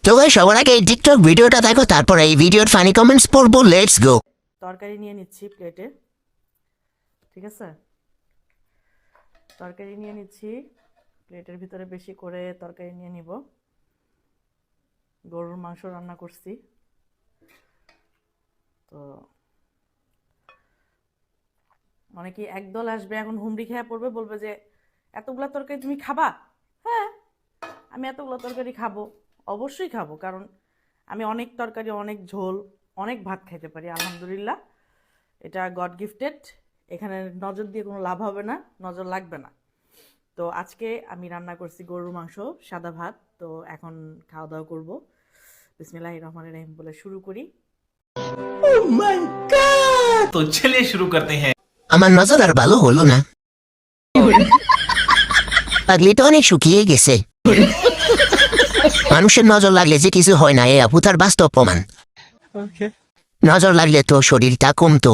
তো ভাই সবার আগে এই টিকটক ভিডিওটা দেখো, তারপর এই ভিডিওর ফানি কমেন্টস পড়বো। Let's go. তরকারি নিয়ে নিচ্ছি প্লেটে, ঠিক আছে? তরকারি নিয়ে নিচ্ছি প্লেটের ভিতরে, বেশি করে তরকারি নিয়ে নিব। গরুর মাংস রান্না করছি, তো অনেকে একদল আসবে এখন হুমড়ি খেয়ে পড়বে, বলবে যে এতগুলা তরকারি তুমি খাবা? হ্যাঁ, আমি এতগুলো তরকারি খাবো, অবশ্যই খাবো, কারণ আমি অনেক তরকারি, অনেক ঝোল, অনেক ভাত খাইতে পারি আলহামদুলিল্লাহ। এটা গড গিফটেড। এখানে নজর দিয়ে কোনো লাভ হবে না, নজর লাগবে না। তো আজকে আমি রান্না করছি গরুর মাংস, সাদা ভাত। তো এখন খাওয়া দাওয়া করবো। বিসমিল্লাহির রহমানির রহিম বলে শুরু করি। तो चलिए शुरू करते हैं। আমার নজর আর ভালো হলো না, পাগলিটা অনেক শুকিয়ে গেছে। মানুষের নজর লাগলে যে কিছু হয় না, এ আপু তার বাস্তব প্রমাণ। নজর লাগলে তো শরীরটা কমতো।